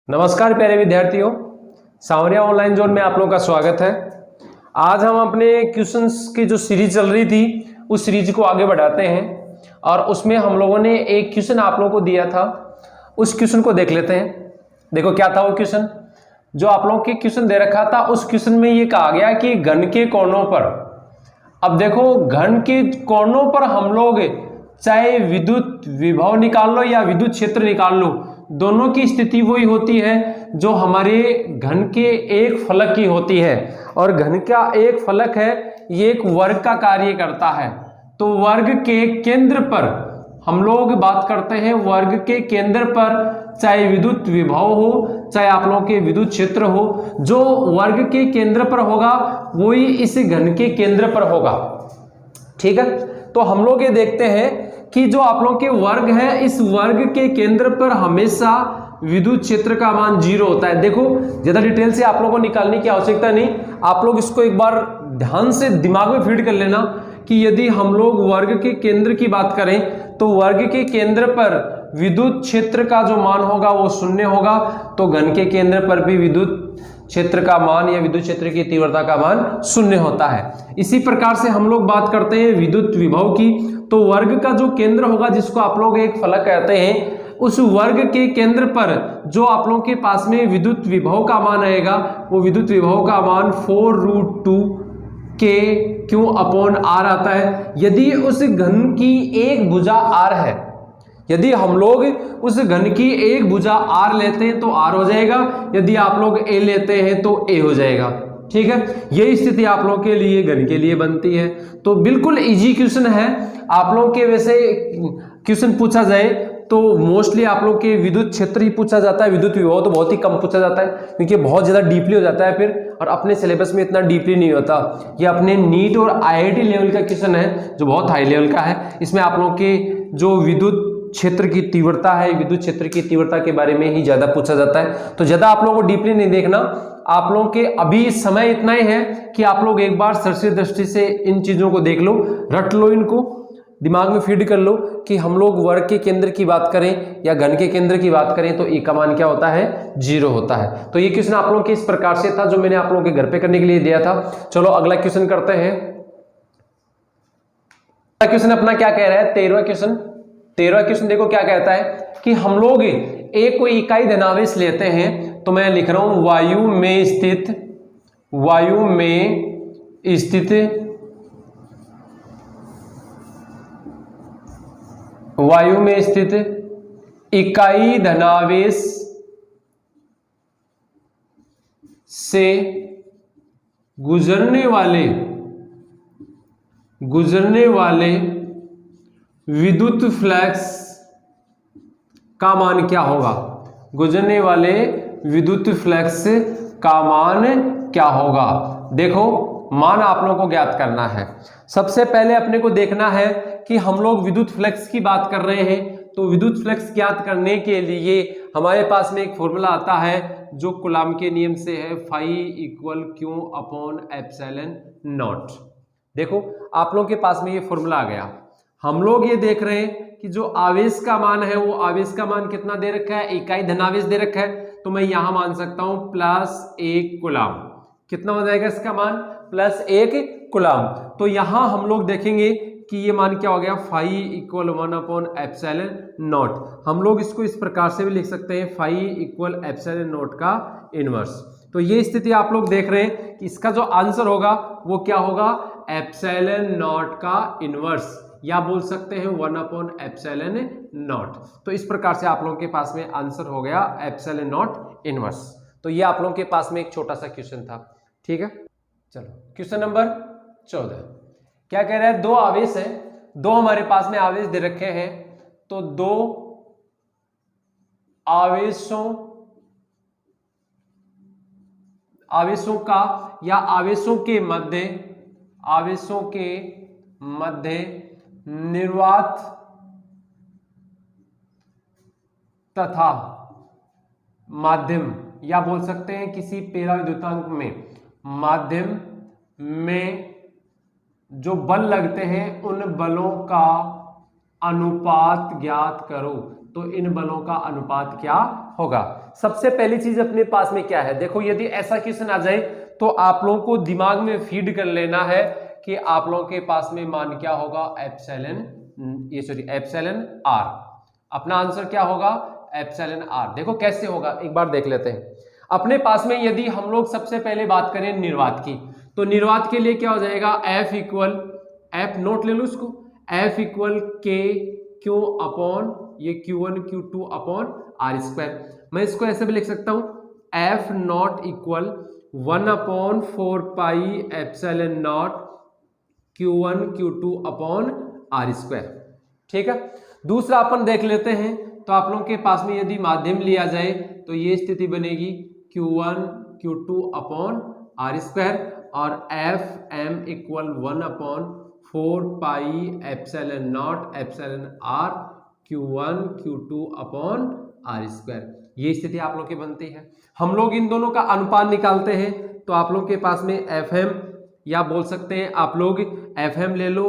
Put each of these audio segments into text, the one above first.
नमस्कार प्यारे विद्यार्थियों, सांवरिया ऑनलाइन जोन में आप लोगों का स्वागत है। आज हम अपने क्वेश्चंस की जो सीरीज चल रही थी उस सीरीज को आगे बढ़ाते हैं और उसमें हम लोगों ने एक क्वेश्चन आप लोगों को दिया था, उस क्वेश्चन को देख लेते हैं। देखो क्या था वो क्वेश्चन, जो आप लोगों के क्वेश्चन दे रखा था उस क्वेश्चन में ये कहा गया कि घन के कोणों पर, अब देखो घन के कोणों पर हम लोग चाहे विद्युत विभव निकाल लो या विद्युत क्षेत्र निकाल लो, दोनों की स्थिति वही होती है जो हमारे घन के एक फलक की होती है। और घन का एक फलक है, ये एक वर्ग का कार्य करता है। तो वर्ग के केंद्र पर हम लोग बात करते हैं, वर्ग के केंद्र पर चाहे विद्युत विभव हो चाहे आप लोगों के विद्युत क्षेत्र हो, जो वर्ग के केंद्र पर होगा वही इस घन के केंद्र पर होगा। ठीक है, तो हम लोग ये देखते हैं कि जो आप लोगों के वर्ग है, इस वर्ग के केंद्र पर हमेशा विद्युत क्षेत्र का मान 0 होता है। देखो ज्यादा डिटेल से आप लोगों को निकालने की आवश्यकता नहीं, आप लोग इसको एक बार ध्यान से दिमाग में फीड कर लेना कि यदि हम लोग वर्ग के केंद्र की बात करें तो वर्ग के केंद्र पर विद्युत क्षेत्र का जो मान होगा वो 0 होगा, तो घन के केंद्र पर भी विद्युत क्षेत्र का मान या विद्युत क्षेत्र की तीव्रता का मान 0 होता है। इसी प्रकार से हम लोग बात करते हैं विद्युत विभव की, तो वर्ग का जो केंद्र होगा जिसको आप लोग एक फलक कहते हैं, उस वर्ग के केंद्र पर जो आप लोगों के पास में विद्युत विभव का मान आएगा वो विद्युत विभव का मान 4√2 k क्यों अपॉन r आता है। यदि उस घन की एक भुजा r है, यदि हम लोग उस घन की एक भुजा r लेते हैं तो r हो जाएगा, यदि आप लोग a लेते हैं तो a हो जाएगा। ठीक है, यही स्थिति आप लोगों के लिए घन के लिए बनती है। तो बिल्कुल इजी क्वेश्चन है। आप लोगों के वैसे क्वेश्चन पूछा जाए तो मोस्टली आप लोग के विद्युत क्षेत्र ही पूछा जाता है, विद्युत विभव तो बहुत ही कम पूछा जाता है क्योंकि बहुत ज्यादा डीपली हो जाता है फिर, और अपने सिलेबस में इतना डीपली नहीं होता। ये अपने नीट और आईआईटी लेवल का क्वेश्चन है जो बहुत हाई लेवल का है। इसमें आप लोगों के जो विद्युत क्षेत्र की तीव्रता है, विद्युत क्षेत्र की तीव्रता के बारे में ही ज्यादा पूछा जाता है। तो ज्यादा आप लोगों को डीपली नहीं देखना, आप लोगों के अभी समय इतना ही है कि आप लोग एक बार सरसरी दृष्टि से इन चीजों को देख लो, रट लो, इनको दिमाग में फीड कर लो कि हम लोग वर्ग के केंद्र की बात करें या घन के केंद्र की बात करें तो ए का मान क्या होता है, 0 होता है। तो ये क्वेश्चन आप लोगों के इस प्रकार से था जो मैंने आप लोगों के घर पे करने के लिए दिया था। चलो अगला क्वेश्चन करते हैं। क्वेश्चन अपना क्या कह रहा है, 13वां क्वेश्चन। 13वां क्वेश्चन देखो क्या कहता है कि हम लोग एक कोई इकाई धनावेश लेते हैं, तो मैं लिख रहा हूं वायु में स्थित इकाई धनावेश से गुजरने वाले विद्युत फ्लक्स का मान क्या होगा। गुजरने वाले विद्युत फ्लक्स का मान क्या होगा। देखो मान आप लोगों को ज्ञात करना है। सबसे पहले अपने को देखना है कि हम लोग विद्युत फ्लक्स की बात कर रहे हैं, तो विद्युत फ्लक्स ज्ञात करने के लिए हमारे पास में एक फॉर्मूला आता है जो कूलॉम के नियम से है, phi = Q/ε0। देखो आप लोगों के पास में ये फॉर्मूला आ गया। हम लोग ये देख रहे हैं कि जो आवेश का मान है वो आवेश का मान कितना दे रखा है, इकाई धनावेश दे रखा है, तो मैं यहां मान सकता हूं +1 कूलॉम। कितना हो जाएगा इसका मान, +1 कूलॉम। तो यहां हम लोग देखेंगे कि ये मान क्या हो गया, phi = 1/ε0। हम लोग इसको इस प्रकार से भी लिख सकते हैं, phi = ε0 का इनवर्स। तो ये स्थिति आप लोग देख रहे हैं कि इसका जो आंसर होगा वो क्या होगा, ε0 का इनवर्स, या बोल सकते हैं 1/ε0। तो इस प्रकार से आप लोगों के पास में आंसर हो गया ε0 इनवर्स। तो ये आप लोगों के पास में एक छोटा सा क्वेश्चन था। ठीक है, चलो क्वेश्चन नंबर 14 क्या कह रहा है, दो आवेश है, दो हमारे पास में आवेश दे रखे हैं, तो दो आवेशों का या आवेशों के मध्य निर्वात तथा माध्यम, या बोल सकते हैं किसी पेराविद्युतांक में माध्यम में जो बल लगते हैं उन बलों का अनुपात ज्ञात करो। तो तो इन बलों का अनुपात क्या होगा। सबसे पहली चीज अपने पास में क्या है, देखो यदि ऐसा क्वेश्चन आ जाए तो आप लोगों को दिमाग में फीड कर लेना है कि आप लोगों के पास में मान क्या होगा, एप्सिलॉन आर। अपना आंसर क्या होगा, एप्सिलॉन आर। देखो कैसे होगा, एक बार देख लेते हैं। अपने पास में यदि हम लोग सबसे पहले बात करें निर्वात की, तो निर्वात के लिए क्या हो जाएगा, एफ इक्वल, एफ नोट ले लो उसको, एफ इक्वल के क्यू अपॉन ये Q1 Q2 upon are square. मैं इसको ऐसे भी लिख सकता हूं, F naught equal 1 upon 4 pi epsilon naught Q1 Q2 upon are square. ठीक है, दूसरा अपन देख लेते हैं। तो आप लोगों के पास में यदि माध्यम लिया जाए तो ये स्थिति बनेगी Q1 Q2 upon are square और F M equal 1 upon 4 pi epsilon naught epsilon are Q1 Q2 upon are square. ये स्थिति आप लोग की बनती है। हम लोग इन दोनों का अनुपात निकालते हैं तो आप लोग के पास में एफ एम, या बोल सकते हैं आप लोग एफ एम ले लो,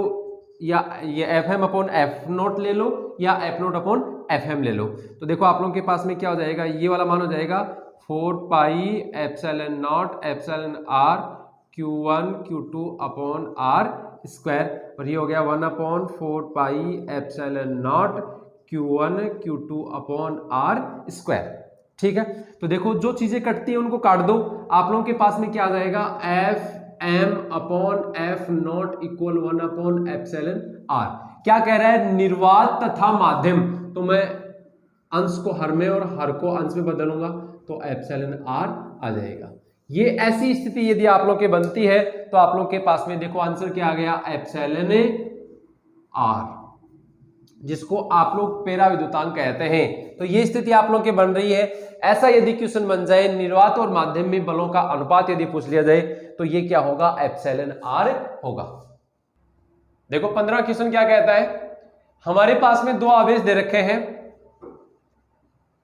या ये F M upon F naught ले लो, या F naught upon F M ले लो। तो देखो आप लोगों के पास में क्या हो जाएगा, ये वाला मान हो जाएगा 4 pi epsilon naught epsilon are Q1 Q2 upon are square, और ये हो गया 1 upon 4 pi epsilon naught Q1 Q2 upon are square. ठीक है, तो देखो जो चीजें कटती हैं उनको काट दो। आप लोगों के पास में क्या आ जाएगा, F M upon F naught equal 1 upon epsilon r. क्या कह रहा है, निर्वात तथा माध्यम, तो मैं अंश को हर में और हर को अंश में बदलूंगा तो एप्सिलॉन आर आ जाएगा। ये ऐसी स्थिति यदि आप लोग के बनती है तो आप लोग के पास में देखो आंसर क्या आ गया, एप्सिलॉन आर, जिसको आप लोग पेरा विद्युतांक कहते हैं। तो ये स्थिति आप लोग के बन रही है। ऐसा यदि क्वेश्चन बन जाए, निर्वात और माध्यम में बलों का अनुपात यदि पूछ लिया जाए तो ये क्या होगा, एप्सिलॉन आर होगा। देखो 15 क्वेश्चन क्या कहता है, हमारे पास में दो आवेश दे रखे हैं,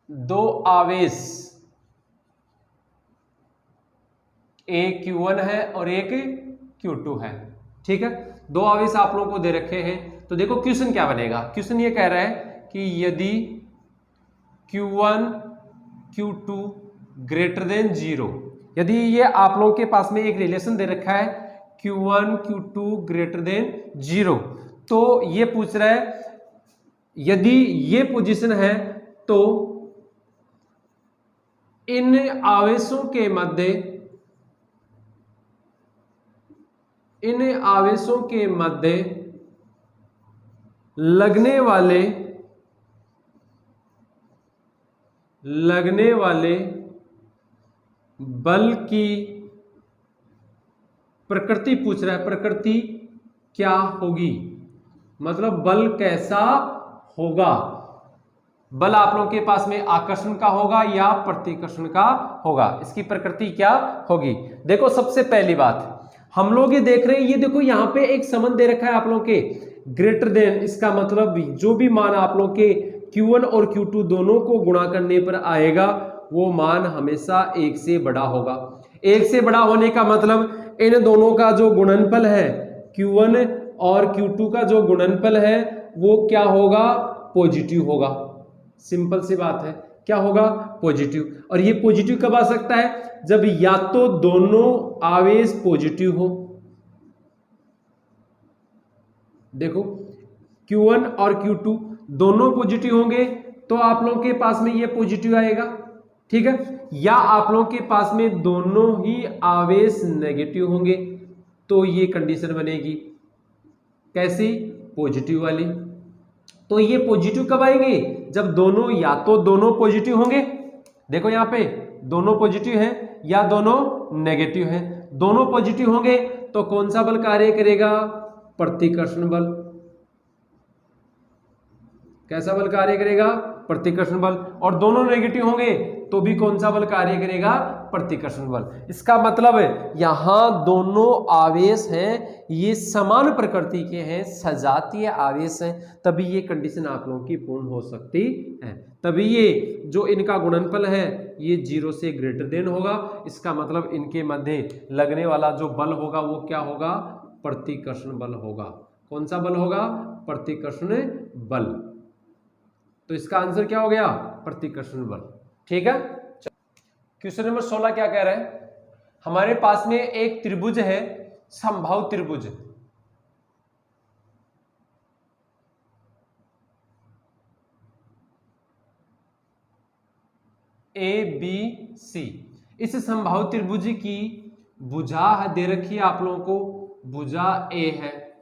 दो आवेश, एक Q1 है और एक Q2 है। ठीक है, दो आवेश आप लोगों को दे रखे हैं। तो देखो क्वेश्चन क्या बनेगा, क्वेश्चन ये कह रहा है कि यदि Q1 Q2 ग्रेटर देन 0, यदि ये आप लोगों के पास में एक रिलेशन दे रखा है Q1 Q2 ग्रेटर देन 0, तो ये पूछ रहा है यदि ये पोजीशन है तो इन आवेशों के मध्य लगने वाले बल की प्रकृति पूछ रहा है, प्रकृति क्या होगी, मतलब बल कैसा होगा। बल आप लोगों के पास में आकर्षण का होगा या प्रतिकर्षण का होगा, इसकी प्रकृति क्या होगी। देखो सबसे पहली बात हम लोग ये देख रहे हैं, ये देखो यहां पे एक संबंध दे रखा है आप लोगों के ग्रेटर देन, इसका मतलब जो भी मान आप लोग के Q1 और Q2 दोनों को गुणा करने पर आएगा वो मान हमेशा 1 से बड़ा होगा। 1 से बड़ा होने का मतलब इन दोनों का जो गुणनफल है, Q1 और Q2 का जो गुणनफल है वो क्या होगा, पॉजिटिव होगा। सिंपल सी बात है, क्या होगा, पॉजिटिव। और ये पॉजिटिव कब आ सकता है, जब या तो दोनों आवेश पॉजिटिव हो। देखो Q1 और Q2 दोनों पॉजिटिव होंगे तो आप लोगों के पास में ये पॉजिटिव आएगा। ठीक है, या आप लोगों के पास में दोनों ही आवेश नेगेटिव होंगे तो ये कंडीशन बनेगी कैसी, पॉजिटिव वाली। तो ये पॉजिटिव कब आएंगे, जब दोनों, या तो दोनों पॉजिटिव होंगे, देखो यहां पे दोनों पॉजिटिव हैं या दोनों नेगेटिव हैं। दोनों पॉजिटिव होंगे तो कौन सा बल कार्य करेगा, प्रतिकर्षण बल। कैसा बल कार्य करेगा, प्रतिकर्षण बल। और दोनों नेगेटिव होंगे तो भी कौन सा बल कार्य करेगा, प्रतिकर्षण बल। इसका मतलब यहां दोनों आवेश हैं ये समान प्रकृति के हैं, सजातीय आवेश हैं, तभी ये कंडीशन आप लोगों की पूर्ण हो सकती है। तभी ये जो इनका गुणनफल है ये 0 से ग्रेटर देन होगा। इसका मतलब इनके मध्य लगने वाला जो बल होगा वो क्या होगा, प्रतिकर्षण बल होगा। कौन सा बल होगा, प्रतिकर्षण बल। तो इसका आंसर क्या हो गया? प्रतिकर्षण बल। ठीक है। क्वेश्चन नंबर 16 क्या कह रहा है? हमारे पास में एक त्रिभुज है, समबाहु त्रिभुज, ABC। इस समबाहु त्रिभुज की भुजा दे रखी है आप लोगों को, भुजा A है,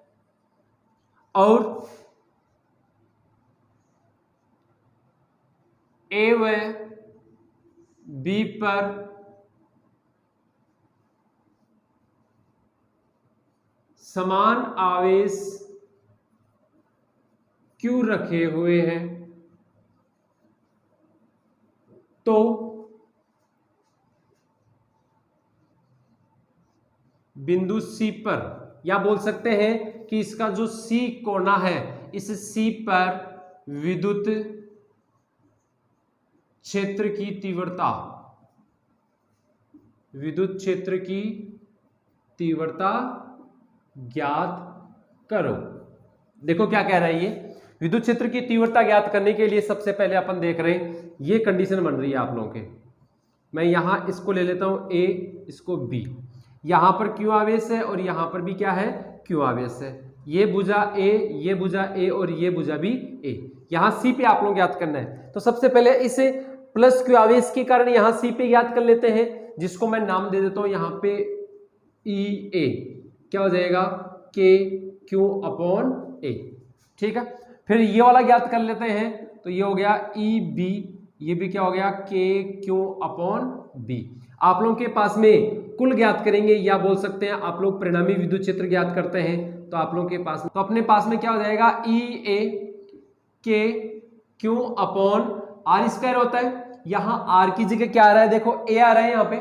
और A व B पर समान आवेश Q रखे हुए हैं, तो बिंदु C पर, या बोल सकते हैं कि इसका जो C कोना है, इस C पर विद्युत क्षेत्र की तीव्रता, विद्युत क्षेत्र की तीव्रता ज्ञात करो। देखो क्या कह रहा है ये, विद्युत क्षेत्र की तीव्रता ज्ञात करने के लिए सबसे पहले अपन देख रहे हैं, ये कंडीशन बन रही है आप लोगों के। मैं यहां इसको ले लेता हूं A, इसको B, यहां पर Q आवेश है और यहां पर भी क्या है? Q आवेश है। ये भुजा A, ये भुजा A और ये भुजा भी A। यहां C पे आप लोग ज्ञात करना है, तो सबसे पहले इसे प्लस Q आवेश के कारण यहां C पे ज्ञात कर लेते हैं, जिसको मैं नाम दे देता हूं यहां पे EA। क्या हो जाएगा? KQ/A। ठीक है। फिर ये वाला ज्ञात कर लेते हैं, तो ये हो गया EB, ये भी क्या हो गया? KQ/B। आप लोगों के पास में कुल ज्ञात करेंगे, या बोल सकते हैं आप लोग परिणामी विद्युत क्षेत्र ज्ञात करते हैं, तो आप लोगों के पास में, तो अपने पास में क्या हो जाएगा? EA KQ/R² होता है। यहां R की जगह क्या आ रहा है? देखो A आ रहा है यहाँ पे,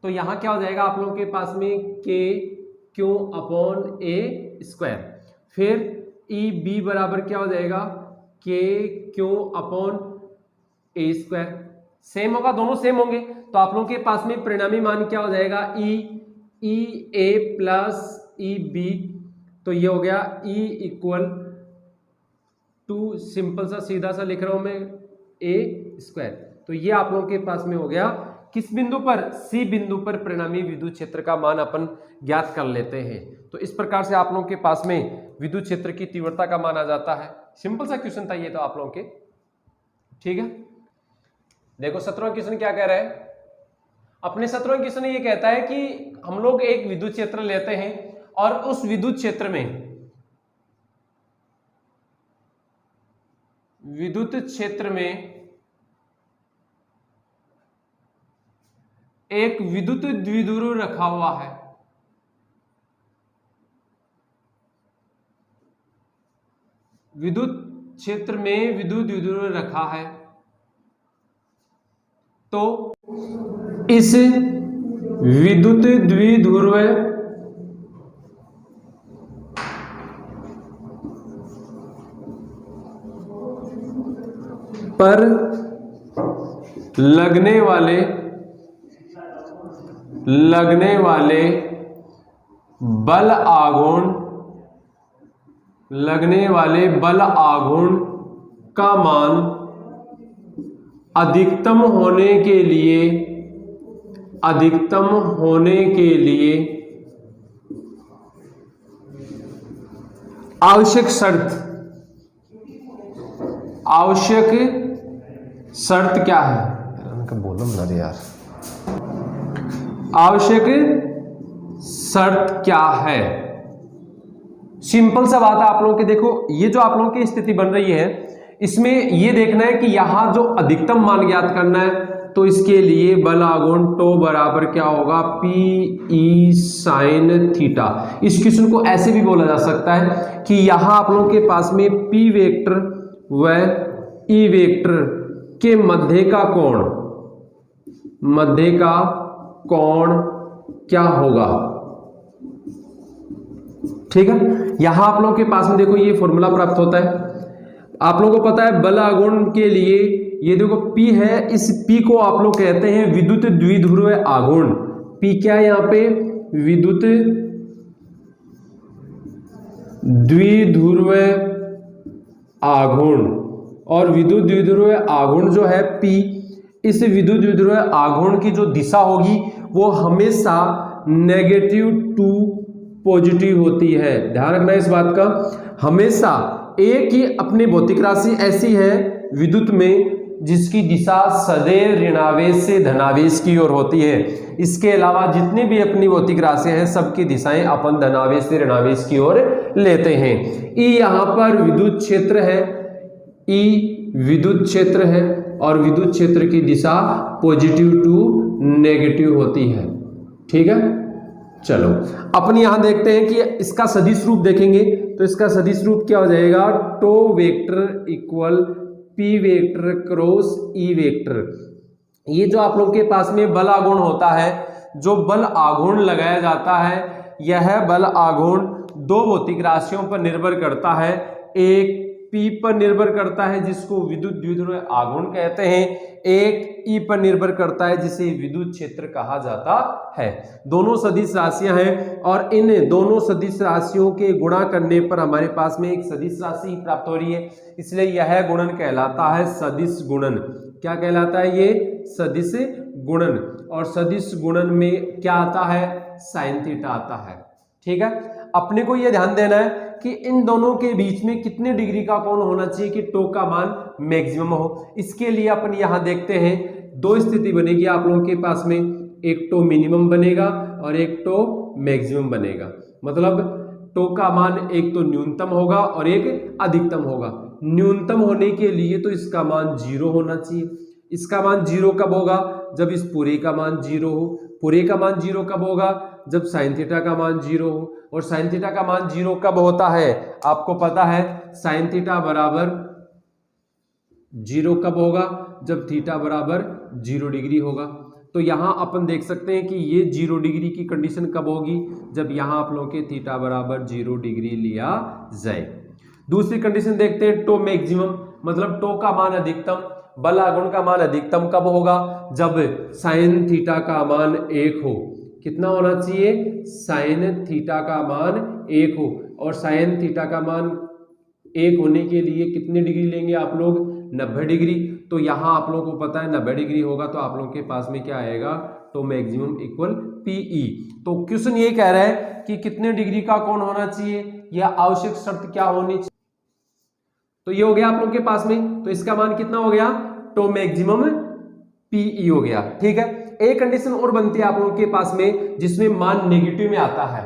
तो यहां क्या हो जाएगा आप लोगों के पास में? KQ/A²। फिर EB बराबर क्या हो जाएगा? KQ/A²। सेम होगा, दोनों सेम होंगे, तो आप लोगों के पास में परिणामी मान क्या हो जाएगा? EA प्लस EB, तो ये हो गया E=, सिंपल सा सीधा सा लिख रहा हूं मैं, A²। तो ये आप लोगों के पास में हो गया, किस बिंदु पर? C बिंदु पर परिणामी विद्युत क्षेत्र का मान अपन ज्ञात कर लेते हैं। तो इस प्रकार से आप लोगों के पास में विद्युत क्षेत्र की तीव्रता का मान आ जाता है। सिंपल सा क्वेश्चन था ये तो आप लोगों के। ठीक है। देखो 17वां क्वेश्चन क्या कह रहा है अपने। 17वां क्वेश्चन ये कहता है कि हम लोग एक विद्युत क्षेत्र लेते हैं और उस विद्युत क्षेत्र में एक विद्युत द्विध्रुव रखा हुआ है। विद्युत क्षेत्र में विद्युत द्विध्रुव रखा है, तो इस विद्युत द्विध्रुव पर लगने वाले बल आघूर्ण का मान अधिकतम होने के लिए आवश्यक शर्त क्या है? बोलो ना यार, आवश्यक शर्त क्या है? सिंपल सा बात है आप लोगों के। देखो ये जो आप लोगों की स्थिति बन रही है, इसमें ये देखना है कि यहां जो अधिकतम मान ज्ञात करना है, तो इसके लिए बल आघूर्ण टो बराबर क्या होगा? PE sin theta. इस क्वेश्चन को ऐसे भी बोला जा सकता है कि यहां आप लोगों के पास में P वेक्टर व E वेक्टर के मध्य का कोण क्या होगा? ठीक है। यहां आप लोगों के पास में देखो ये फॉर्मूला प्राप्त होता है। आप लोगों को पता है बल आघूर्ण के लिए ये देखो P है, इस P को आप लोग कहते हैं विद्युत द्विध्रुव आघूर्ण। P क्या है यहां पे? विद्युत द्विध्रुव आघूर्ण। और विद्युत द्विध्रुव आघूर्ण जो है P, इस विद्युत द्विध्रुव आघूर्ण की जो दिशा होगी वो हमेशा नेगेटिव टू पॉजिटिव होती है। ध्यान रखना इस बात का, हमेशा एक ही अपनी भौतिक राशि ऐसी है विद्युत में जिसकी दिशा सदैव ऋणावेश से धनावेश की ओर होती है। इसके अलावा जितनी भी अपनी भौतिक राशियां हैं सबकी दिशाएं अपन धनावेश से ऋणावेश की ओर लेते हैं। ई यहाँ पर विद्युत क्षेत्र है, ई विद्युत क्षेत्र है और विद्युत क्षेत्र की दिशा पॉजिटिव टू नेगेटिव होती है। ठीक है, चलो अपन यहां देखते हैं कि इसका सदिश रूप देखेंगे तो इसका सदिश रूप क्या हो जाएगा, tau vector equal P vector cross E vector. ये जो आप लोग के पास में बल आघूर्ण होता है, जो बल आघूर्ण लगाया जाता है, यह बल आघूर्ण दो भौतिक राशियों पर निर्भर करता है। एक P पर निर्भर करता है जिसको विद्युत द्विध्रुव आघूर्ण कहते हैं, एक E पर निर्भर करता है जिसे विद्युत क्षेत्र कहा जाता है। दोनों सदिश राशियां हैं और इन दोनों सदिश राशियों के गुणा करने पर हमारे पास में एक सदिश राशि प्राप्त हो रही है, इसलिए यह गुणन कहलाता है सदिश गुणन। क्या कहलाता है ये, सदिश गुणन। और सदिश गुणन में क्या आता है, साइन थीटा आता है। ठीक है, अपने को यह ध्यान देना है कि इन दोनों के बीच में कितने डिग्री का कोण होना चाहिए कि टो का मान मैक्सिमम हो। इसके लिए अपन यहां देखते हैं दो स्थिति बनेगी आप लोगों के पास में, एक टो मिनिमम बनेगा और एक टो मैक्सिमम बनेगा। मतलब टो का मान एक तो न्यूनतम होगा और एक अधिकतम होगा। न्यूनतम होने के लिए तो इसका मान 0 होना चाहिए। इसका मान 0 कब होगा, जब इस पूरे का मान 0 हो। पूरे का मान 0 कब होगा, जब साइन थीटा का मान 0 हो। और साइन थीटा का मान 0 कब होता है, आपको पता है, साइन थीटा बराबर 0 कब होगा, जब थीटा बराबर 0 डिग्री होगा। तो यहां अपन देख सकते हैं कि ये 0 डिग्री की कंडीशन कब होगी, जब यहां आप लोगों के थीटा बराबर 0 डिग्री लिया जाए। दूसरी कंडीशन देखते हैं, टो मैक्सिमम, मतलब टो का मान अधिकतम, बल आघूर्ण का मान अधिकतम कब होगा, जब साइन थीटा का मान 1 हो। कितना होना चाहिए, साइन थीटा का मान 1 हो। और साइन थीटा का मान 1 होने के लिए कितने डिग्री लेंगे आप लोग, 90 डिग्री। तो यहां आप लोगों को पता है 90 डिग्री होगा, तो आप लोगों के पास में क्या आएगा, टो मैक्सिमम इक्वल पीई। तो क्वेश्चन ये कह रहा है कि कितने डिग्री का कोण होना चाहिए, या आवश्यक शर्त क्या होनी चाहिए। तो ये हो गया आप लोग के पास में, तो इसका मान कितना हो गया, टो मैक्सिमम पीई हो गया। ठीक है, एक कंडीशन और बनती है आप लोगों के पास में जिसमें मान नेगेटिव में आता है।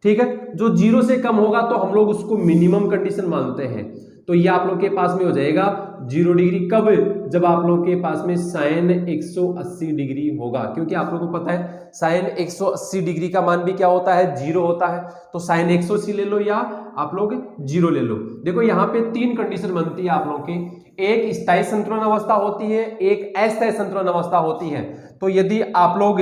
ठीक है, जो 0 से कम होगा तो हम लोग उसको मिनिमम कंडीशन मानते हैं। तो ये आप लोग के पास में हो जाएगा 0 डिग्री कब, जब आप लोग के पास में साइन 180 डिग्री होगा। क्योंकि आप लोग को पता है साइन 180 डिग्री का मान भी क्या होता है, 0 होता है। तो साइन 180 ले लो या आप लोग 0 ले लो। देखो यहाँ पे 3 कंडीशन बनती है आप लोग की, एक स्थायी संतुलन अवस्था होती है, एक अस्थायी संतुलन अवस्था होती है। तो यदि आप लोग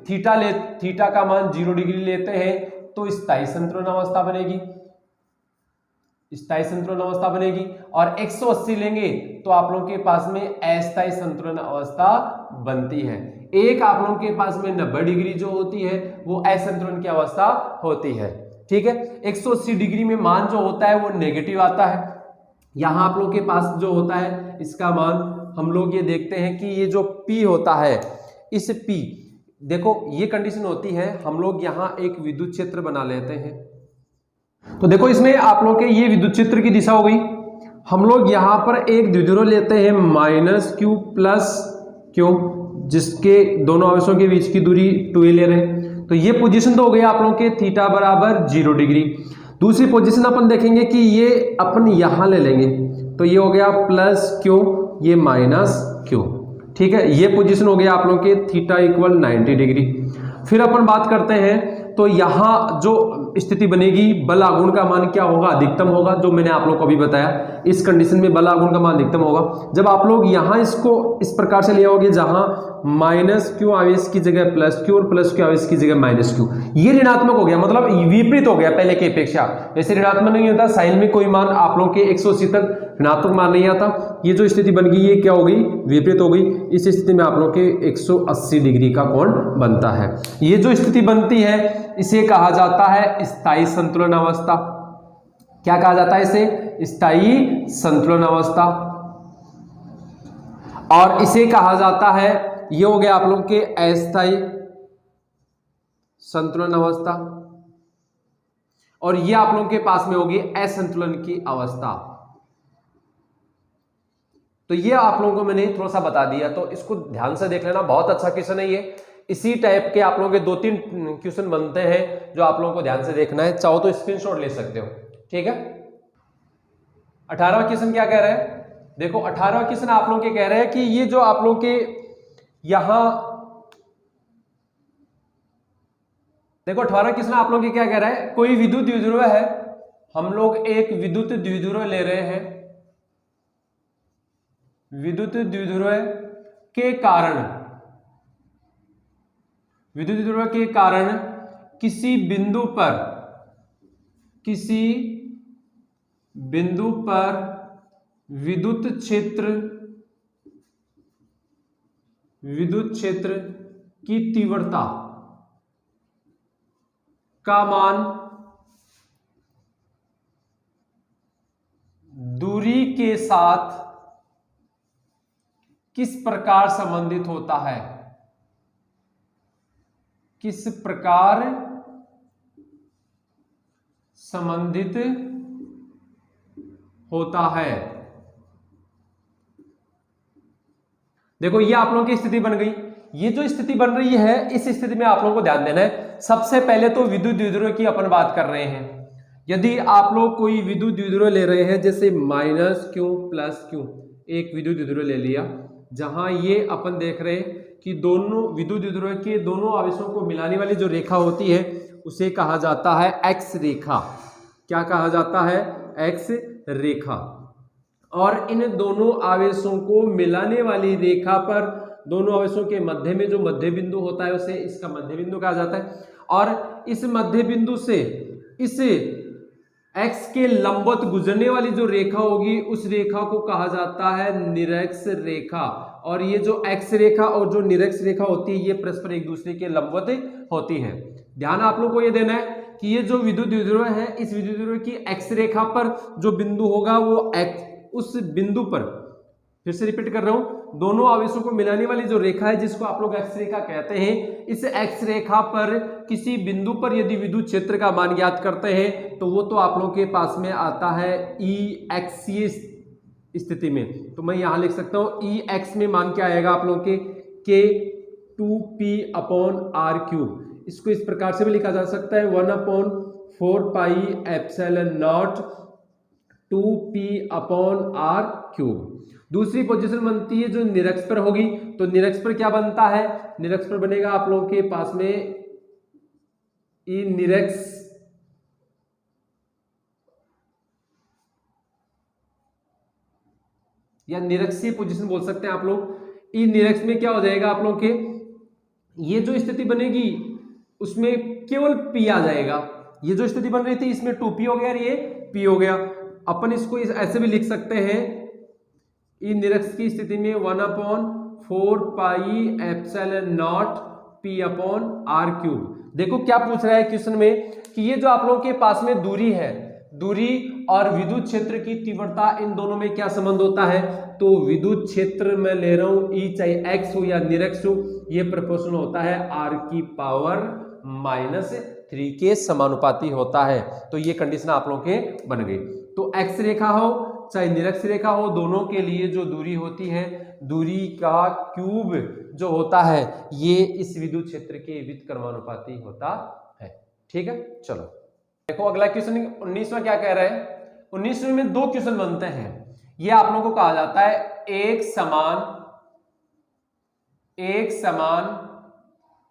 थीटा का मान 0 डिग्री लेते हैं तो स्थायी संतुलन अवस्था बनेगी, स्थायी संतुलन अवस्था बनेगी। और 180 लेंगे तो आप लोगों के पास में अस्थायी संतुलन अवस्था बनती है। एक आप लोगों के पास में 90 डिग्री जो होती है वो असंतुलन की अवस्था होती है। ठीक है, 180 डिग्री में मान जो होता है वो नेगेटिव आता है। यहां आप लोग के पास जो होता है इसका मान हम लोग ये देखते हैं कि ये जो P होता है, इस P, देखो ये कंडीशन होती है, हम लोग यहां एक विद्युत क्षेत्र बना लेते हैं। तो देखो इसमें आप लोग के ये विद्युत क्षेत्र की दिशा हो गई। हम लोग यहां पर एक द्विध्रुव लेते हैं -q प्लस q, जिसके दोनों आवेशों के बीच की दूरी 2a ले रहे हैं। तो ये पोजीशन तो हो गई आप लोग के थीटा बराबर 0 डिग्री। दूसरी पोजीशन अपन देखेंगे कि ये अपन यहां ले लेंगे, तो ये हो गया +q, ये -q। ठीक है, ये पोजीशन हो गया आप लोग के थीटा इक्वल 90 डिग्री। फिर अपन बात करते हैं तो यहां जो स्थिति बनेगी, बल आघूर्ण का मान क्या होगा, अधिकतम होगा, जो मैंने आप लोग को अभी बताया। इस कंडीशन में बल आघूर्ण का मान अधिकतम होगा। जब आप लोग यहां इसको इस प्रकार से ले आओगे जहां -q आवेश की जगह +q और +q आवेश की जगह -q, ये ऋणात्मक हो गया, मतलब विपरीत हो गया पहले की अपेक्षा। वैसे ऋणात्मक नहीं होता, साइन में कोई मान आप लोग के 180 तक ऋणात्मक मान नहीं आता। ये जो स्थिति बन गई ये क्या हो गई, विपरीत हो गई। इस स्थिति में आप लोग के 180 डिग्री का कोण बनता है। ये जो स्थिति बनती है इसे कहा जाता है स्थायी संतुलन अवस्था। क्या कहा जाता है इसे, स्थायी संतुलन अवस्था। और इसे कहा जाता है, ये हो गया आप लोग के अस्थायी संतुलन अवस्था, और ये आप लोगों के पास में होगी असंतुलन की अवस्था। तो ये आप लोगों को मैंने थोड़ा सा बता दिया, तो इसको ध्यान से देख लेना, बहुत अच्छा क्वेश्चन है ये। इसी टाइप के आप लोगों के 2-3 क्वेश्चन बनते हैं जो आप लोगों को ध्यान से देखना है, चाहो तो स्क्रीनशॉट ले सकते हो, ठीक है। 18वां क्वेश्चन क्या कह रहा है, देखो 18वां क्वेश्चन आप लोगों के कह रहे हैं कि ये जो आप लोगों के यहां देखो 18वां क्वेश्चन आप लोगों के क्या कह रहा है, कोई विद्युत द्विध्रुव है, हम लोग एक विद्युत द्विध्रुव ले रहे हैं, विद्युत द्विध्रुव के कारण, विद्युत द्विध्रुव के कारण किसी बिंदु पर विद्युत क्षेत्र की तीव्रता का मान दूरी के साथ किस प्रकार संबंधित होता है, किस प्रकार संबंधित होता है। देखो ये आप लोगों की स्थिति बन गई। ये जो स्थिति बन रही है, इस स्थिति में आप लोगों को ध्यान देना है। सबसे पहले तो विद्युत द्विध्रुव की अपन बात कर रहे हैं। यदि आप लोग कोई विद्युत द्विध्रुव ले रहे हैं, जैसे -Q +Q, एक विद्युत द्विध्रुव ले लिया, जहां ये अपन देख रहे हैं कि दोनों विद्युत द्विध्रुव के दोनों आवेशों को मिलाने वाली जो रेखा होती है उसे कहा जाता है एक्स रेखा। क्या कहा जाता है? एक्स रेखा। और इन दोनों आवेशों को मिलाने वाली रेखा पर दोनों आवेशों के मध्य में जो मध्य बिंदु होता है उसे इसका मध्य बिंदु कहा जाता है। और इस मध्य बिंदु से इस एक्स के लंबवत गुजरने वाली जो रेखा होगी उस रेखा को कहा जाता है निरक्ष रेखा। और ये जो एक्स रेखा और जो निरक्ष रेखा होती है ये परस्पर एक दूसरे के लंबवत होती है। ध्यान आप लोग को ये देना है कि ये जो विद्युत द्विध्रुव है, इस विद्युत द्विध्रुव की एक्स रेखा पर जो बिंदु होगा वो उस बिंदु पर, फिर से रिपीट कर रहा हूं, दोनों आवेशों को मिलाने वाली जो रेखा है जिसको आप लोग एक्स रेखा कहते हैं, इस एक्स रेखा पर किसी बिंदु पर यदि विद्युत क्षेत्र का मान ज्ञात करते हैं तो वो तो आप लोगों के पास में आता है ई एक्सीय स्थिति में। तो मैं यहां लिख सकता हूं ई एक्स में मान क्या आएगा आप लोगों के K2P/r³। इसको इस प्रकार से भी लिखा जा सकता है 1/4πε0 2P/r³। दूसरी पोजीशन बनती है जो निरक्ष पर होगी, तो निरक्ष पर क्या बनता है? निरक्ष पर बनेगा आप लोगों के पास में ई निरक्ष या निरक्षीय पोजीशन बोल सकते हैं आप लोग। ई निरक्ष में क्या हो जाएगा आप लोगों के, ये जो स्थिति बनेगी उसमें केवल P आ जाएगा। ये जो स्थिति बन रही थी इसमें 2P हो गया और ये P हो गया। अपन इसको ऐसे भी लिख सकते हैं, ई निरक्ष की स्थिति में 1/4πε0 P/r³। देखो क्या पूछ रहा है क्वेश्चन में कि ये जो आप लोगों के पास में दूरी है, दूरी और विद्युत क्षेत्र की तीव्रता, इन दोनों में क्या संबंध होता है? तो विद्युत क्षेत्र में ले रहा हूं ई, चाहे एक्स हो या निरक्ष हो, ये प्रोपोर्शनल होता है r⁻³ के समानुपाती होता है। तो ये कंडीशन आप लोगों के बन गई। तो एक्स रेखा हो चाहे निरक्ष रेखा हो, दोनों के लिए जो दूरी होती है, दूरी का क्यूब जो होता है ये इस विद्युत क्षेत्र के व्युत्क्रमानुपाती होता है। ठीक है, चलो देखो अगला क्वेश्चन 19वां क्या कह रहा है। 19वें में दो क्वेश्चन बनते हैं। ये आप लोगों को कहा जाता है एक समान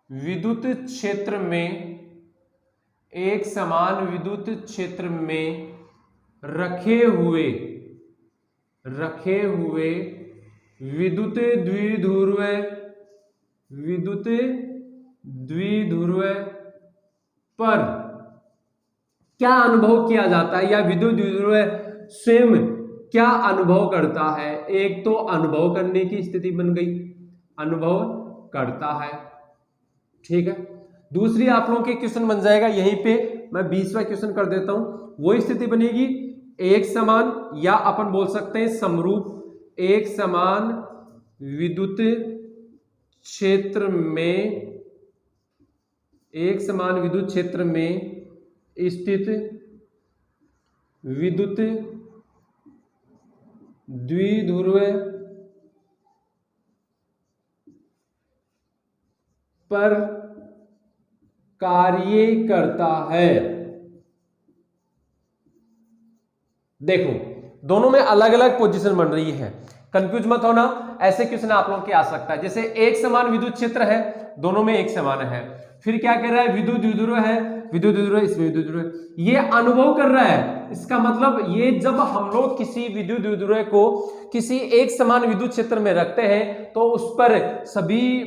विद्युत क्षेत्र में रखे हुए विद्युत द्विध्रुव पर क्या अनुभव किया जाता है, या विद्युत द्विध्रुव स्वयं क्या अनुभव करता है। एक तो अनुभव करने की स्थिति बन गई, अनुभव करता है, ठीक है। दूसरी आप लोगों के क्वेश्चन बन जाएगा, यहीं पे मैं 20वां क्वेश्चन कर देता हूं। वो स्थिति बनेगी एक समान, या अपन बोल सकते हैं समरूप, एक समान विद्युत क्षेत्र में, एक समान विद्युत क्षेत्र में स्थित विद्युत द्विध्रुव पर कार्य करता है। देखो दोनों में अलग अलग पोजीशन बन रही है, कंफ्यूज मत होना। ऐसे क्वेश्चन आप लोगों के आ सकता है, जैसे एक समान विद्युत क्षेत्र है, दोनों में एक समान है, फिर क्या कर रहा है, विद्युत द्विध्रुव है, विद्युत द्विध्रुव, इसमें विद्युत द्विध्रुव, ये अनुभव कर रहा है। इसका मतलब ये जब हम लोग किसी विद्युत द्विध्रुव को किसी एक समान विद्युत क्षेत्र में रखते हैं तो उस पर सभी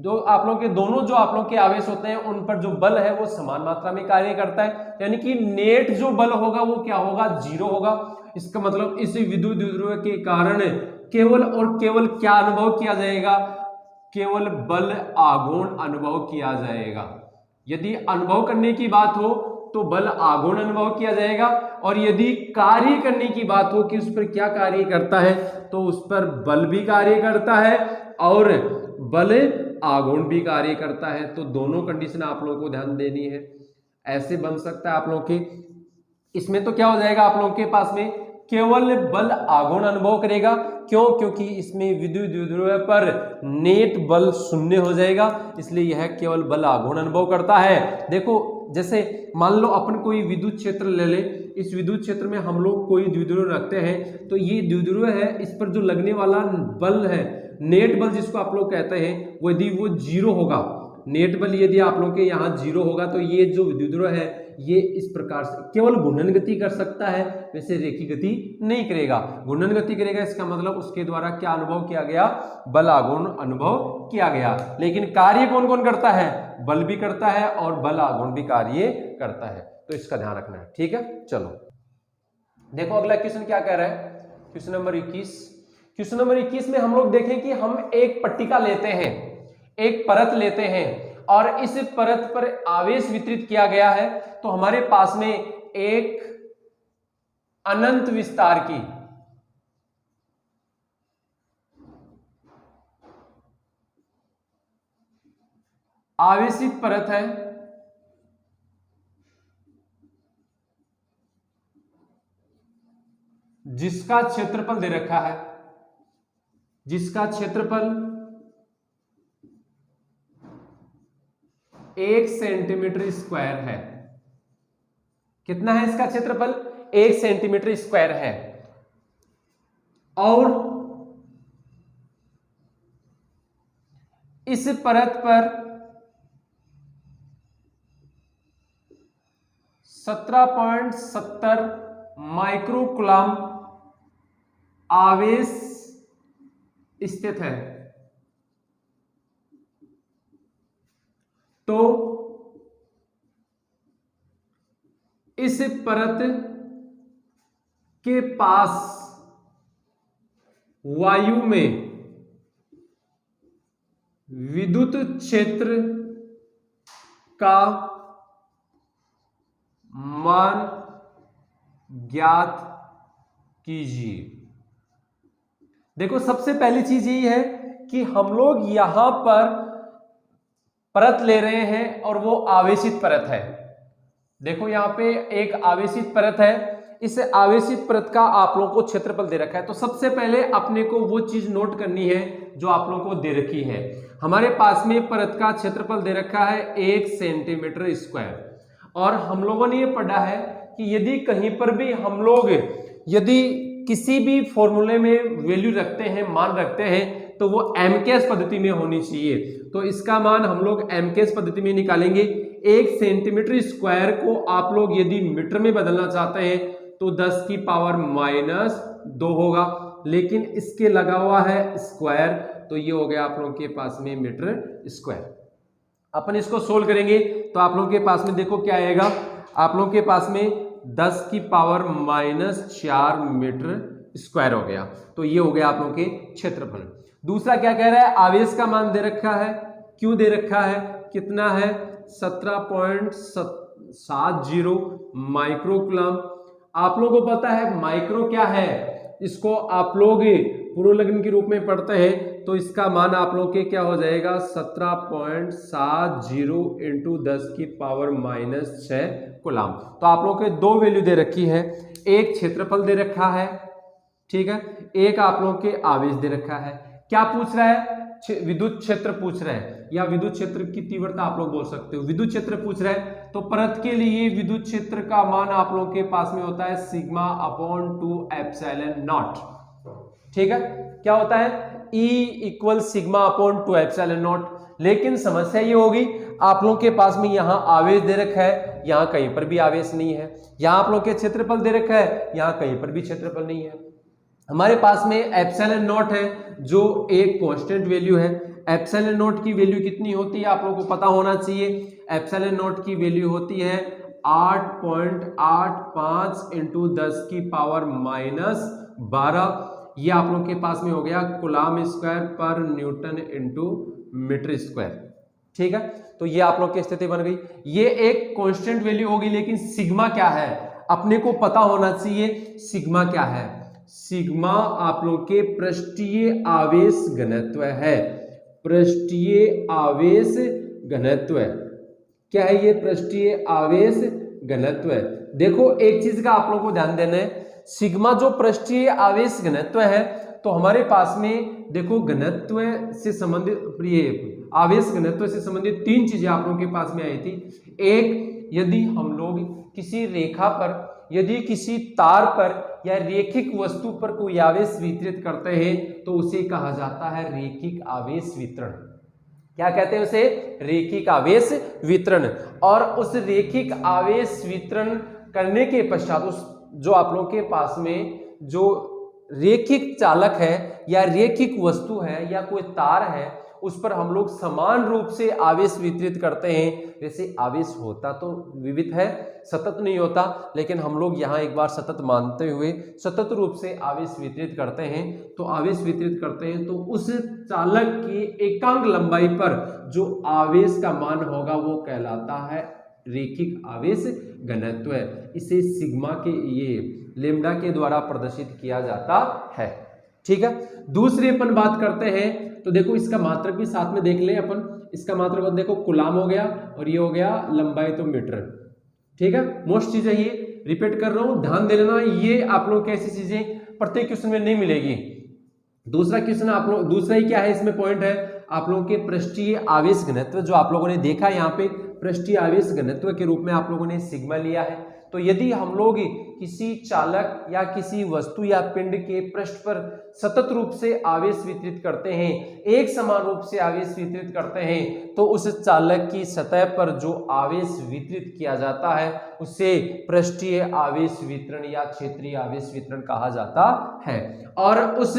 जो आप लोग के दोनों जो आप लोग के आवेश होते हैं उन पर जो बल है वो समान मात्रा में कार्य करता है, यानी कि नेट जो बल होगा वो क्या होगा, जीरो होगा। इसका मतलब इस विद्युत द्विध्रुव के कारण केवल और केवल क्या अनुभव किया जाएगा, केवल बल आघूर्ण अनुभव किया जाएगा। यदि अनुभव करने की बात हो तो बल आघूर्ण अनुभव किया जाएगा, और यदि कार्य करने की बात हो कि उस पर क्या कार्य करता है तो उस पर बल भी कार्य करता है और बल आघूर्ण भी कार्य करता है। तो दोनों कंडीशन आप लोगों को ध्यान देनी है। ऐसे बन सकता है आप लोगों के, इसमें तो क्या हो जाएगा आप लोगों के पास में केवल बल आघूर्ण अनुभव करेगा। क्यों? क्योंकि इसमें विद्युत द्विध्रुव पर नेट बल शून्य हो जाएगा, इसलिए यह केवल बल आघूर्ण अनुभव करता है। देखो जैसे मान लो अपन कोई विद्युत क्षेत्र ले ले, इस विद्युत क्षेत्र में हम लोग कोई द्विध्रुव रखते हैं, तो ये द्विध्रुव है, इस पर जो लगने वाला बल है, नेट बल जिसको आप लोग कहते हैं, वो यदि वो जीरो होगा, नेट बल यदि आप लोग के यहाँ जीरो होगा तो ये जो द्विध्रुव है ये इस प्रकार से केवल घूर्णन गति कर सकता है, वैसे रेखीय गति नहीं करेगा। घूर्णन गति करेगा, इसका मतलब उसके द्वारा क्या अनुभव किया गया, बल आघूर्ण अनुभव किया गया। लेकिन कार्य कौन कौन करता है, बल भी करता है और बल आघूर्ण भी कार्य करता है, तो इसका ध्यान रखना है। ठीक है, चलो देखो अगला क्वेश्चन क्या कह रहा है, क्वेश्चन नंबर 21। क्वेश्चन नंबर 21 में हम लोग देखें कि हम एक पट्टिका लेते हैं, एक परत लेते हैं और इस परत पर आवेश वितरित किया गया है, तो हमारे पास में एक अनंत विस्तार की आवेशित परत है, जिसका क्षेत्रफल दे रखा है, जिसका क्षेत्रफल 1 सेंटीमीटर स्क्वायर है। कितना है इसका क्षेत्रफल, 1 सेंटीमीटर स्क्वायर है। और इस परत पर 17.70 माइक्रोकूलम आवेश स्थित है। तो इस परत के पास वायु में विद्युत क्षेत्र का मान ज्ञात कीजिए। देखो सबसे पहली चीज यही है कि हम लोग यहां पर परत ले रहे हैं और वो आवेशित परत है। देखो यहां पे एक आवेशित परत है, इस आवेशित परत का आप लोगों को क्षेत्रफल दे रखा है। तो सबसे पहले अपने को वो चीज नोट करनी है जो आप लोगों को दे रखी है। हमारे पास में परत का क्षेत्रफल दे रखा है 1 सेंटीमीटर स्क्वायर, और हम लोगों ने ये पढ़ा है कि यदि कहीं पर भी हम लोग यदि किसी भी फॉर्मूले में वैल्यू रखते हैं, मान रखते हैं, तो वो एमकेएस पद्धति में होनी चाहिए। तो इसका मान हम लोग एमकेएस पद्धति में निकालेंगे। 1 सेंटीमीटर स्क्वायर को आप लोग यदि मीटर में बदलना चाहते हैं तो 10 की पावर -2 होगा, लेकिन इसके लगा हुआ है स्क्वायर, तो ये हो गया आप लोगों के पास में मीटर स्क्वायर। अपन इसको सोल्व करेंगे तो आप लोगों के पास में देखो क्या आएगा, आप लोगों के पास में 10 की पावर -4 मीटर स्क्वायर हो गया। तो ये हो गया आप लोगों के क्षेत्रफल। दूसरा क्या कह रहा है, आवेश का मान दे रखा है, क्यों दे रखा है, कितना है 17.70 माइक्रोकूलम। आप लोगों को पता है माइक्रो क्या है, इसको आप लोग पूर्व लग्न के रूप में पढ़ते हैं तो इसका मान आप लोग के क्या हो जाएगा 17.70 इंटू 10⁻⁻6 कूलाम। तो आप लोग के दो वैल्यू दे रखी है, एक क्षेत्रफल दे रखा है, ठीक है, एक आप लोग के आवेश दे रखा है। क्या पूछ रहा है? विद्युत क्षेत्र पूछ रहा है, या विद्युत क्षेत्र की तीव्रता आप लोग बोल सकते हो। विद्युत क्षेत्र पूछ रहा है तो परत के लिए विद्युत क्षेत्र का मान आप लोग के पास में होता है σ/2 एप्सिलॉन नॉट, ठीक है। क्या होता है? E equal σ/2 epsilon naught. लेकिन समस्या ये होगी, आप लोग के पास में यहाँ आवेश दे रखा है, यहाँ कहीं पर भी आवेश नहीं है। यहाँ आप लोग के क्षेत्रफल दे रखा है, यहाँ कहीं पर भी क्षेत्रफल नहीं है। हमारे पास में एप्सिलॉन नॉट है जो एक कांस्टेंट वैल्यू है। एप्सिलॉन नॉट की वैल्यू कितनी होती है आप लोगों को पता होना चाहिए। एप्सिलॉन नॉट की वैल्यू होती है 8.85 इंटू 10⁻⁻12। ये आप लोग के पास में हो गया कूलाम स्क्वायर पर न्यूटन इंटू मीटर स्क्वायर, ठीक है। तो ये आप लोग की स्थिति बन गई। ये एक कांस्टेंट वैल्यू होगी, लेकिन सिग्मा क्या है अपने को पता होना चाहिए। सिग्मा क्या है? सिग्मा आप लोग के पृष्ठीय आवेश घनत्व है। पृष्ठीय आवेश घनत्व क्या है? ये पृष्ठीय आवेश घनत्व है। देखो एक चीज का आप लोगों को ध्यान देना है, सिग्मा जो पृष्ठीय आवेश घनत्व है, तो हमारे पास में देखो घनत्व से संबंधित आवेश घनत्व से संबंधित तीन चीजें आप लोगों के पास में आई थी। एक, यदि हम लोग किसी रेखा पर, यदि किसी तार पर या रेखिक वस्तु पर कोई आवेश वितरित करते हैं तो उसे कहा जाता है रेखिक आवेश वितरण। क्या कहते हैं उसे? रेखिक आवेश वितरण। और उस रेखिक आवेश वितरण करने के पश्चात उस जो आप लोगों के पास में जो रेखिक चालक है या रेखिक वस्तु है या कोई तार है, उस पर हम लोग समान रूप से आवेश वितरित करते हैं। वैसे आवेश होता तो विविध है, सतत नहीं होता, लेकिन हम लोग यहाँ एक बार सतत मानते हुए सतत रूप से आवेश वितरित करते हैं। तो आवेश वितरित करते हैं तो उस चालक की एकांक लंबाई पर जो आवेश का मान होगा वो कहलाता है रेखिक आवेश घनत्व। इसे सिग्मा के ये लेम्डा के द्वारा प्रदर्शित किया जाता है, ठीक है। दूसरी अपन बात करते हैं तो देखो इसका मात्रक भी साथ में देख लें अपन। इसका मात्रक देखो कूलाम हो गया और ये हो गया लंबाई तो मीटर, ठीक है। मोस्ट चीजें ये रिपीट कर रहा हूं, ध्यान दे लेना, ये आप लोग कैसी चीजें प्रत्येक क्वेश्चन में नहीं मिलेगी। दूसरा क्वेश्चन आप लोग, दूसरा ही क्या है इसमें पॉइंट है आप लोगों के पृष्ठीय आवेश घनत्व, जो आप लोगों ने देखा यहाँ पे पृष्ठीय आवेश घनत्व के रूप में आप लोगों ने सिग्मा लिया है। तो यदि हम लोग किसी चालक या किसी वस्तु या पिंड के पृष्ठ पर सतत रूप से आवेश वितरित करते हैं, एक समान रूप से आवेश वितरित करते हैं, तो उस चालक की सतह पर जो आवेश वितरित किया जाता है उसे पृष्ठीय आवेश वितरण या क्षेत्रीय आवेश वितरण कहा जाता है। और उस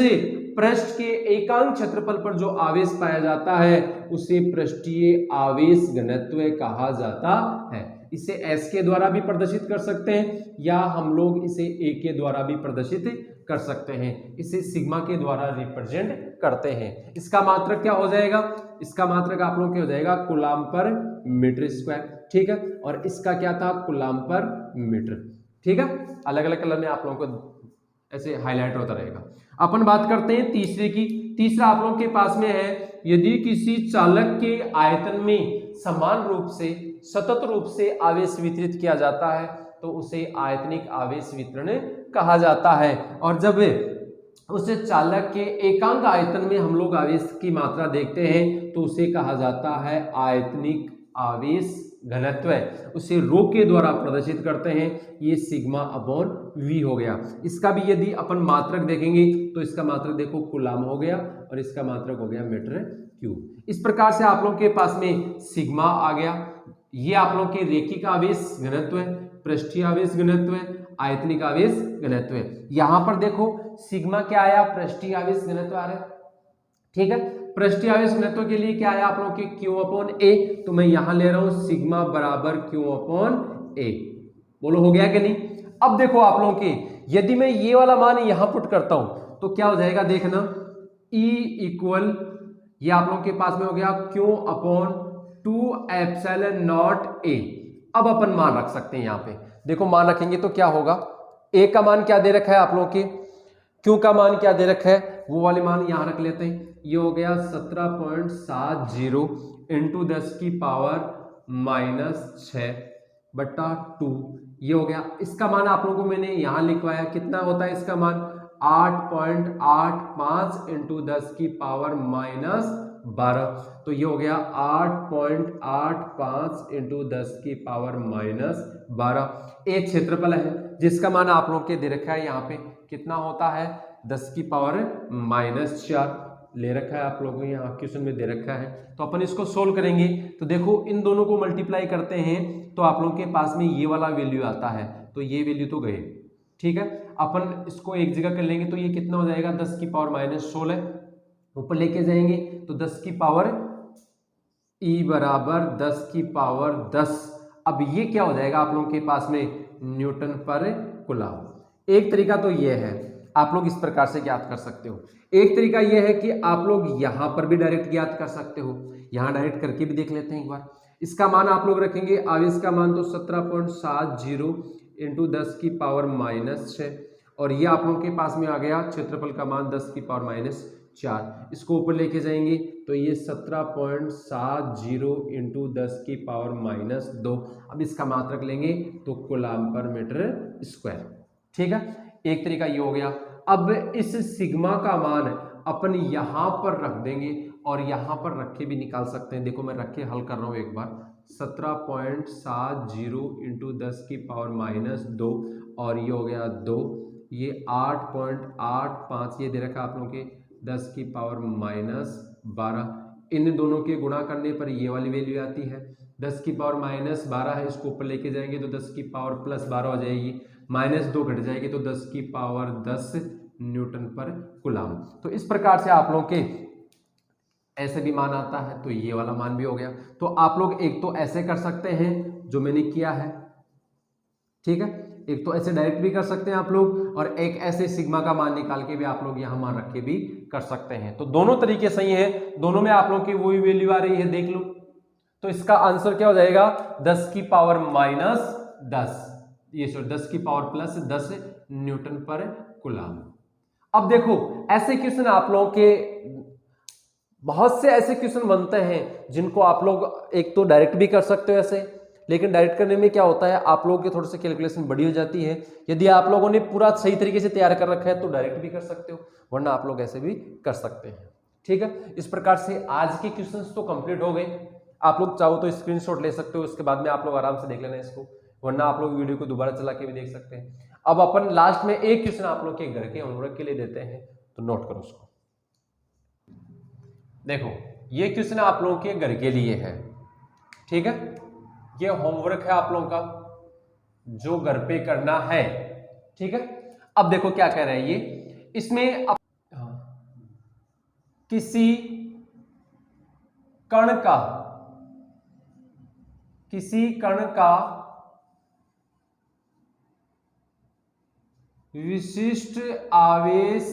पृष्ठ के एकांक क्षेत्रफल पर जो आवेश पाया जाता है उसे पृष्ठीय आवेश घनत्व कहा जाता है। इसे S के द्वारा भी प्रदर्शित कर सकते हैं या हम लोग इसे A के द्वारा भी प्रदर्शित कर सकते हैं। इसे सिग्मा के द्वारा रिप्रेजेंट करते हैं। इसका मात्रक क्या हो जाएगा? इसका मात्रक आप लोग क्या हो जाएगा? कूलाम पर मीटर स्क्वायर, ठीक है। और इसका क्या था? कूलाम पर मीटर, ठीक है। अलग अलग कलर में आप लोगों को ऐसे हाईलाइट होता रहेगा। अपन बात करते हैं तीसरे की। तीसरा आप लोगों के पास में है, यदि किसी चालक के आयतन में समान रूप से सतत रूप से आवेश वितरित किया जाता है तो उसे आयतनिक आवेश वितरण कहा जाता है। और जब उस चालक के एकांक आयतन में हम लोग आवेश की मात्रा देखते हैं तो उसे कहा जाता है आयतनिक आवेश घनत्व, उसे रो के द्वारा प्रदर्शित करते हैं। ये सिग्मा अपॉन वी हो गया। इसका भी यदि अपन मात्रक देखेंगे तो इसका मात्रक देखो कूलाम हो गया और इसका मात्रक हो गया मीटर क्यूब। इस प्रकार से आप लोग के पास में सिग्मा आ गया। ये आप लोग के रेखिक आवेश घनत्व है, पृष्ठीय आवेश घनत्व है, आयतनिक आवेश घनत्व है। यहां पर देखो सिग्मा क्या आया? पृष्ठीय आवेश घनत्व आ रहा है, ठीक है। पृष्ठीय आवेश घनत्व के लिए क्या आया आप लोगों के? Q upon A। तो मैं यहां ले रहा हूं सिग्मा बराबर Q अपॉन A। बोलो हो गया कि नहीं? अब देखो आप लोगों के, यदि मैं ये वाला मान यहां पुट करता हूं तो क्या हो जाएगा देखना, E इक्वल, ये आप लोगों के पास में हो गया Q upon 2 epsilon not A। अब अपन मान रख सकते हैं यहाँ पे, देखो मान रखेंगे तो क्या होगा? A का मान क्या दे रखा है आप लोगों के? क्यू का मान क्या दे रखा है वो वाले मान यहां रख लेते हैं। ये हो गया 17.70 इंटू 10 की पावर -6 बटा 2। ये हो गया। इसका मान आप लोगों को मैंने यहां लिखवाया, कितना होता है इसका मान 8.85 इंटू 10 की पावर -12। तो ये हो गया 8.85 इंटू 10 की पावर -12। एक क्षेत्रफल है जिसका मान आप लोग के दे रखा है यहाँ पे कितना होता है 10 की पावर -4 ले रखा है, आप लोगों को यहाँ क्वेश्चन में दे रखा है। तो अपन इसको सोल्व करेंगे तो देखो इन दोनों को मल्टीप्लाई करते हैं तो आप लोगों के पास में ये वाला वैल्यू आता है, तो ये वैल्यू तो गए। ठीक है, अपन इसको एक जगह कर लेंगे तो ये कितना हो जाएगा 10 की पावर -16 ऊपर लेके जाएंगे तो 10 की पावर ई बराबर 10 की पावर 10। अब ये क्या हो जाएगा आप लोगों के पास में न्यूटन पर कूलम। एक तरीका तो ये है, आप लोग इस प्रकार से ज्ञात कर सकते हो। एक तरीका ये है कि आप लोग यहां पर भी डायरेक्ट ज्ञात कर सकते हो, यहां डायरेक्ट करके भी देख लेते हैं एक बार। इसका मान आप लोग रखेंगे आवेश का मान तो 17.70 इंटू 10 की पावर -6 और ये आप लोगों के पास में आ गया क्षेत्रफल का मान 10 की पावर -4। इसको ऊपर लेके जाएंगे तो ये 17.70 इंटू 10 की पावर -2। अब इसका मात्रक लेंगे तो कूलम पर मीटर स्क्वायर। ठीक है, एक तरीका ये हो गया। अब इस सिग्मा का मान अपन यहां पर रख देंगे और यहां पर रख के भी निकाल सकते हैं। देखो मैं रख के हल कर रहा हूं एक बार। 17.70 इंटू 10 की पावर -2 और ये हो गया 2, ये 8.85 ये दे रखा आप लोगों के 10 की पावर -12। इन दोनों के गुणा करने पर ये वाली वैल्यू आती है 10 की पावर -12 है, इसको ऊपर लेके जाएंगे तो 10 की पावर +12 हो जाएगी, -2 घट जाएगी तो 10 की पावर 10 न्यूटन पर कूलम। तो इस प्रकार से आप लोग के ऐसे भी मान आता है, तो ये वाला मान भी हो गया। तो आप लोग एक तो ऐसे कर सकते हैं जो मैंने किया है, ठीक है, एक तो ऐसे डायरेक्ट भी कर सकते हैं आप लोग और एक ऐसे सिग्मा का मान निकाल के भी आप लोग यहां मान रख के भी कर सकते हैं। तो दोनों तरीके सही है, दोनों में आप लोग की वही वैल्यू आ रही है, देख लो। तो इसका आंसर क्या हो जाएगा 10 की पावर -10, ये सॉरी 10 की पावर +10 न्यूटन पर कूलम। अब देखो ऐसे क्वेश्चन आप लोगों के बहुत से ऐसे क्वेश्चन बनते हैं जिनको आप लोग एक तो डायरेक्ट भी कर सकते हो ऐसे, लेकिन डायरेक्ट करने में क्या होता है आप लोगों के थोड़े से कैलकुलेशन बड़ी हो जाती है। यदि आप लोगों ने पूरा सही तरीके से तैयार कर रखा है तो डायरेक्ट भी कर सकते हो, वरना आप लोग ऐसे भी कर सकते हैं। ठीक है, इस प्रकार से आज के क्वेश्चंस तो कंप्लीट हो गए। आप लोग चाहो तो स्क्रीनशॉट ले सकते हो, उसके बाद में आप लोग आराम से देख लेना इसको, वरना आप लोग वीडियो को दोबारा चला के भी देख सकते हैं। अब अपन लास्ट में एक क्वेश्चन आप लोग के घर के होमवर्क के लिए देते हैं, तो नोट करो उसको। देखो ये क्वेश्चन आप लोगों के घर के लिए है, ठीक है, ये होमवर्क है आप लोगों का जो घर पे करना है। ठीक है, अब देखो क्या कह रहा है ये, इसमें किसी कण का विशिष्ट आवेश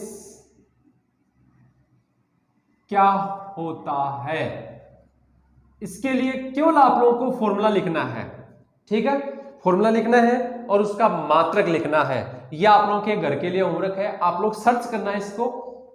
क्या होता है, इसके लिए केवल आप लोगों को फॉर्मूला लिखना है। ठीक है, फॉर्मूला लिखना है और उसका मात्रक लिखना है। यह आप लोगों के घर के लिए होमवर्क है, आप लोग सर्च करना है इसको।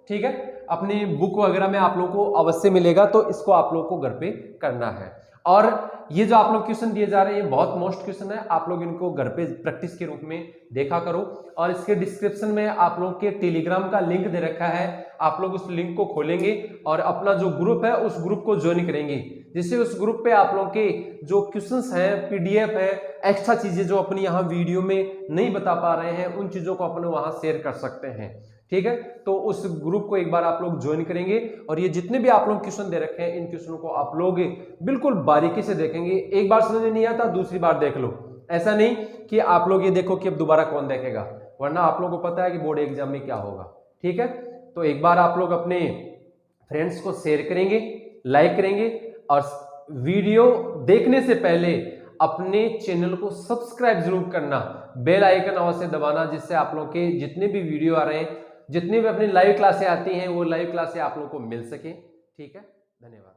ठीक है, अपनी बुक वगैरह में आप लोगों को अवश्य मिलेगा, तो इसको आप लोगों को घर पे करना है। और ये जो आप लोग क्वेश्चन दिए जा रहे हैं ये बहुत मोस्ट क्वेश्चन है, आप लोग इनको घर पे प्रैक्टिस के रूप में देखा करो। और इसके डिस्क्रिप्शन में आप लोग के टेलीग्राम का लिंक दे रखा है, आप लोग उस लिंक को खोलेंगे और अपना जो ग्रुप है उस ग्रुप को ज्वाइन करेंगे, जिससे उस ग्रुप पे आप लोग के जो क्वेश्चंस हैं, पीडीएफ है, एक्स्ट्रा चीजें जो अपनी यहाँ वीडियो में नहीं बता पा रहे हैं, उन चीजों को अपन वहां शेयर कर सकते हैं। ठीक है, तो उस ग्रुप को एक बार आप लोग ज्वाइन करेंगे और ये जितने भी आप लोग क्वेश्चन दे रखे हैं इन क्वेश्चनों को आप लोग बिल्कुल बारीकी से देखेंगे। एक बार समझ में नहीं आता दूसरी बार देख लो, ऐसा नहीं कि आप लोग ये देखो कि अब दोबारा कौन देखेगा, वरना आप लोगों को पता है कि बोर्ड एग्जाम में क्या होगा। ठीक है, तो एक बार आप लोग अपने फ्रेंड्स को शेयर करेंगे, लाइक करेंगे और वीडियो देखने से पहले अपने चैनल को सब्सक्राइब जरूर करना, बेल आइकन अवश्य दबाना, जिससे आप लोग के जितने भी वीडियो आ रहे हैं, जितनी भी अपनी लाइव क्लासें आती हैं वो लाइव क्लासें आप लोगों को मिल सके। ठीक है, धन्यवाद।